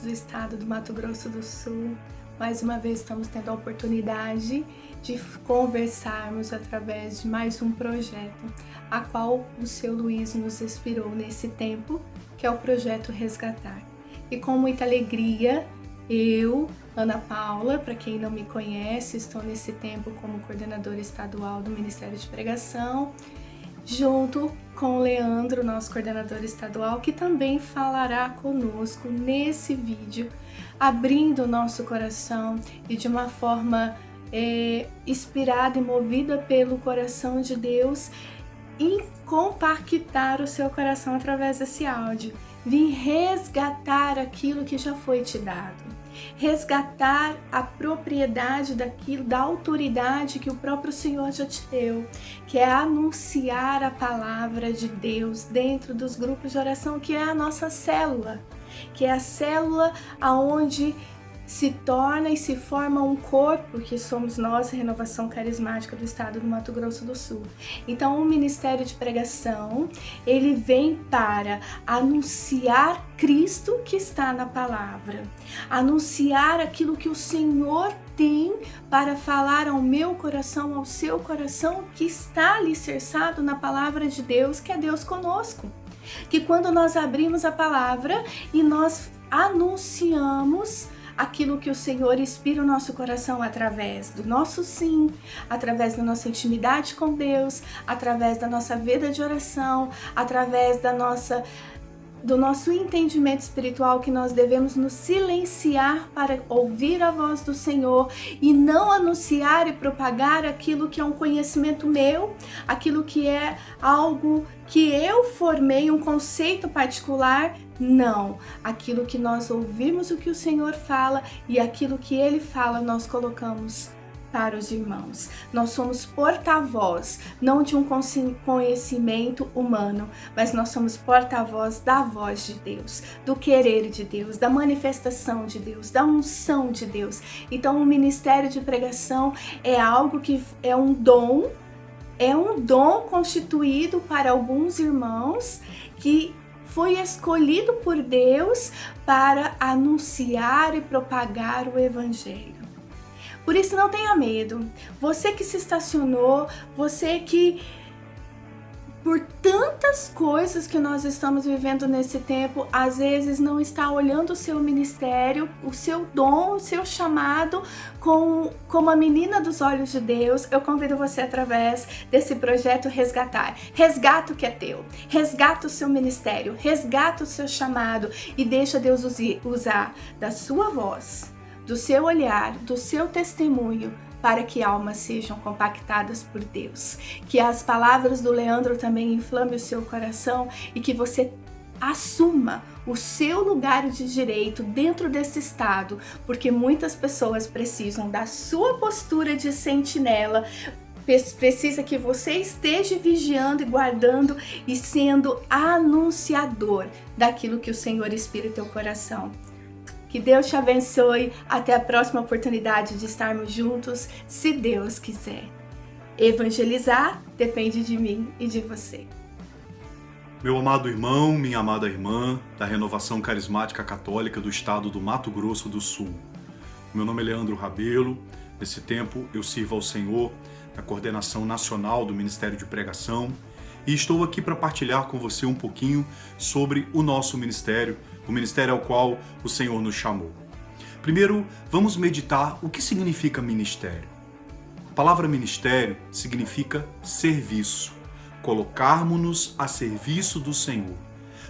do estado do Mato Grosso do Sul. Mais uma vez estamos tendo a oportunidade de conversarmos através de mais um projeto, a qual o seu Luiz nos inspirou nesse tempo, que é o Projeto Resgatar. E com muita alegria, eu, Ana Paula, para quem não me conhece, estou nesse tempo como coordenadora estadual do Ministério de Pregação, junto com o Leandro, nosso coordenador estadual, que também falará conosco nesse vídeo, abrindo o nosso coração e de uma forma inspirada e movida pelo coração de Deus, e compactar o seu coração através desse áudio. Vim resgatar aquilo que já foi te dado. Resgatar a propriedade daquilo, da autoridade que o próprio Senhor já te deu, que é anunciar a palavra de Deus dentro dos grupos de oração, que é a nossa célula, que é a célula aonde se torna e se forma um corpo, que somos nós, a Renovação Carismática do Estado do Mato Grosso do Sul. Então, o Ministério de Pregação, ele vem para anunciar Cristo que está na palavra, anunciar aquilo que o Senhor tem para falar ao meu coração, ao seu coração, que está alicerçado na palavra de Deus, que é Deus conosco. Que quando nós abrimos a palavra e nós anunciamos aquilo que o Senhor inspira o nosso coração através do nosso sim, através da nossa intimidade com Deus, através da nossa vida de oração, através do nosso entendimento espiritual, que nós devemos nos silenciar para ouvir a voz do Senhor e não anunciar e propagar aquilo que é um conhecimento meu, aquilo que é algo que eu formei, um conceito particular. Não, aquilo que nós ouvimos o que o Senhor fala e aquilo que Ele fala nós colocamos para os irmãos. Nós somos porta-voz, não de um conhecimento humano, mas nós somos porta-voz da voz de Deus, do querer de Deus, da manifestação de Deus, da unção de Deus. Então o ministério de pregação é algo que é um dom constituído para alguns irmãos que foi escolhido por Deus para anunciar e propagar o Evangelho. Por isso não tenha medo. Você que se estacionou, você que por tantas coisas que nós estamos vivendo nesse tempo, às vezes não está olhando o seu ministério, o seu dom, o seu chamado como a menina dos olhos de Deus, eu convido você através desse projeto Resgatar. Resgata o que é teu, resgata o seu ministério, resgata o seu chamado e deixa Deus usar da sua voz, do seu olhar, do seu testemunho, para que almas sejam compactadas por Deus. Que as palavras do Leandro também inflamem o seu coração e que você assuma o seu lugar de direito dentro desse estado, porque muitas pessoas precisam da sua postura de sentinela, precisa que você esteja vigiando e guardando e sendo anunciador daquilo que o Senhor inspira em teu coração. Que Deus te abençoe. Até a próxima oportunidade de estarmos juntos, se Deus quiser. Evangelizar depende de mim e de você. Meu amado irmão, minha amada irmã da Renovação Carismática Católica do Estado do Mato Grosso do Sul. Meu nome é Leandro Rabelo. Nesse tempo eu sirvo ao Senhor na coordenação nacional do Ministério de Pregação e estou aqui para partilhar com você um pouquinho sobre o nosso ministério, o ministério ao qual o Senhor nos chamou. Primeiro, vamos meditar o que significa ministério. A palavra ministério significa serviço, colocarmos-nos a serviço do Senhor.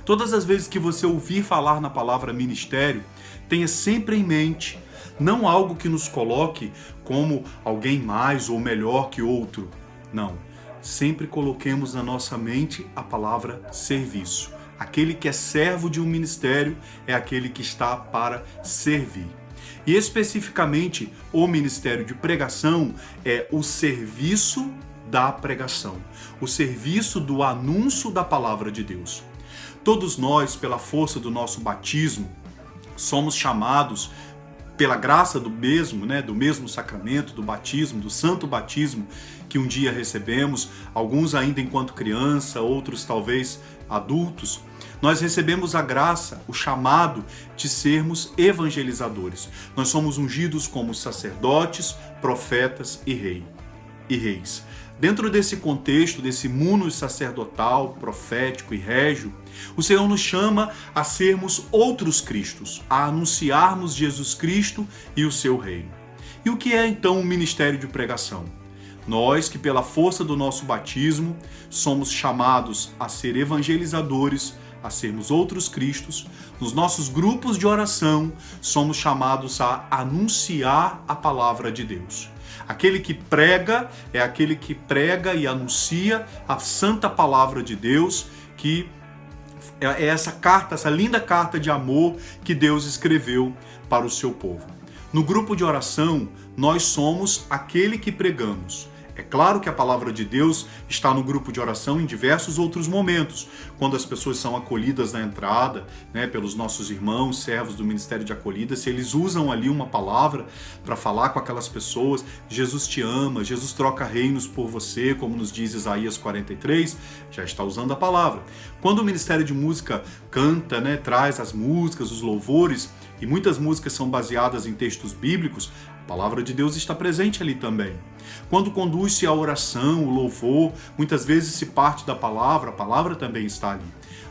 Todas as vezes que você ouvir falar na palavra ministério, tenha sempre em mente não algo que nos coloque como alguém mais ou melhor que outro. Não, sempre coloquemos na nossa mente a palavra serviço. Aquele que é servo de um ministério é aquele que está para servir. E especificamente, o ministério de pregação é o serviço da pregação, o serviço do anúncio da palavra de Deus. Todos nós, pela força do nosso batismo, somos chamados pela graça do mesmo sacramento, do batismo, do santo batismo que um dia recebemos, alguns ainda enquanto criança, outros talvez adultos. Nós recebemos a graça, o chamado de sermos evangelizadores. Nós somos ungidos como sacerdotes, profetas e reis. Dentro desse contexto, desse mundo sacerdotal, profético e régio, o Senhor nos chama a sermos outros Cristos, a anunciarmos Jesus Cristo e o seu reino. E o que é então o ministério de pregação? Nós que pela força do nosso batismo somos chamados a ser evangelizadores, a sermos outros Cristos, nos nossos grupos de oração somos chamados a anunciar a palavra de Deus. Aquele que prega é aquele que prega e anuncia a santa palavra de Deus, que é essa carta, essa linda carta de amor que Deus escreveu para o seu povo. No grupo de oração, nós somos aquele que pregamos. É claro que a palavra de Deus está no grupo de oração em diversos outros momentos, quando as pessoas são acolhidas na entrada, pelos nossos irmãos, servos do Ministério de Acolhida, se eles usam ali uma palavra para falar com aquelas pessoas, Jesus te ama, Jesus troca reinos por você, como nos diz Isaías 43, já está usando a palavra. Quando o Ministério de Música canta, traz as músicas, os louvores, e muitas músicas são baseadas em textos bíblicos, a palavra de Deus está presente ali também. Quando conduz-se a oração, o louvor, muitas vezes se parte da palavra, a palavra também está ali.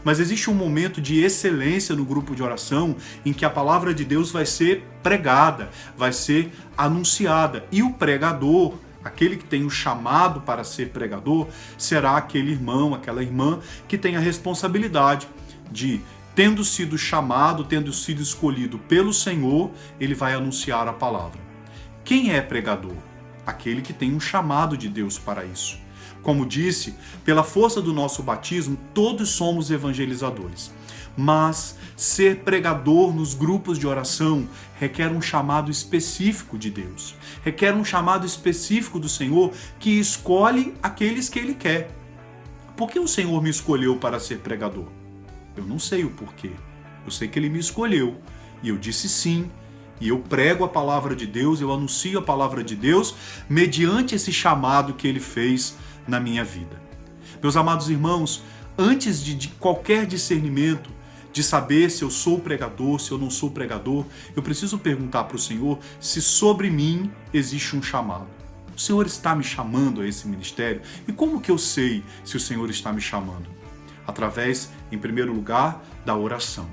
Mas existe um momento de excelência no grupo de oração em que a palavra de Deus vai ser pregada, vai ser anunciada. E o pregador, aquele que tem o chamado para ser pregador, será aquele irmão, aquela irmã que tem a responsabilidade de, tendo sido chamado, tendo sido escolhido pelo Senhor, ele vai anunciar a palavra. Quem é pregador? Aquele que tem um chamado de Deus para isso. Como disse, pela força do nosso batismo, todos somos evangelizadores. Mas ser pregador nos grupos de oração requer um chamado específico de Deus. Requer um chamado específico do Senhor que escolhe aqueles que Ele quer. Por que o Senhor me escolheu para ser pregador? Eu não sei o porquê. Eu sei que Ele me escolheu. E eu disse sim. E eu prego a palavra de Deus, eu anuncio a palavra de Deus mediante esse chamado que Ele fez na minha vida. Meus amados irmãos, antes de qualquer discernimento, de saber se eu sou pregador, se eu não sou pregador, eu preciso perguntar para o Senhor se sobre mim existe um chamado. O Senhor está me chamando a esse ministério? E como que eu sei se o Senhor está me chamando? Através, em primeiro lugar, da oração.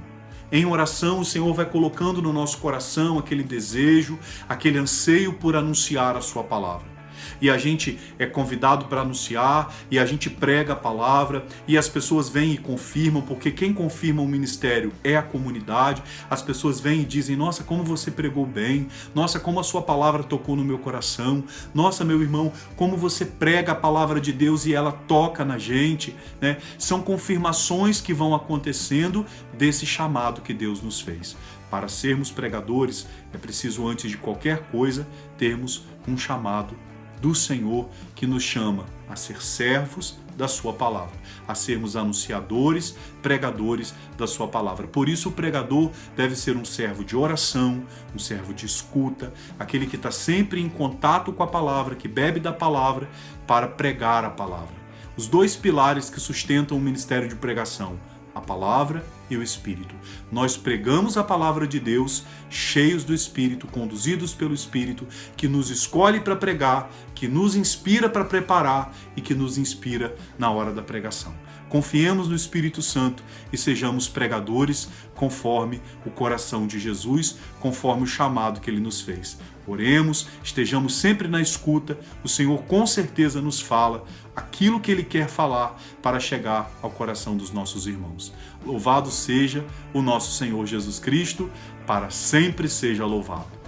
Em oração, o Senhor vai colocando no nosso coração aquele desejo, aquele anseio por anunciar a sua palavra. E a gente é convidado para anunciar, e a gente prega a palavra, e as pessoas vêm e confirmam, porque quem confirma o ministério é a comunidade. As pessoas vêm e dizem, nossa, como você pregou bem, nossa, como a sua palavra tocou no meu coração, nossa, meu irmão, como você prega a palavra de Deus e ela toca na gente, São confirmações que vão acontecendo desse chamado que Deus nos fez. Para sermos pregadores, é preciso, antes de qualquer coisa, termos um chamado do Senhor que nos chama a ser servos da sua palavra, a sermos anunciadores, pregadores da sua palavra. Por isso o pregador deve ser um servo de oração, um servo de escuta, aquele que está sempre em contato com a palavra, que bebe da palavra para pregar a palavra. Os dois pilares que sustentam o ministério de pregação, a palavra e o Espírito. Nós pregamos a palavra de Deus, cheios do Espírito, conduzidos pelo Espírito, que nos escolhe para pregar, que nos inspira para preparar e que nos inspira na hora da pregação. Confiemos no Espírito Santo e sejamos pregadores conforme o coração de Jesus, conforme o chamado que Ele nos fez. Oremos, estejamos sempre na escuta, o Senhor com certeza nos fala aquilo que Ele quer falar para chegar ao coração dos nossos irmãos. Louvado seja o nosso Senhor Jesus Cristo, para sempre seja louvado.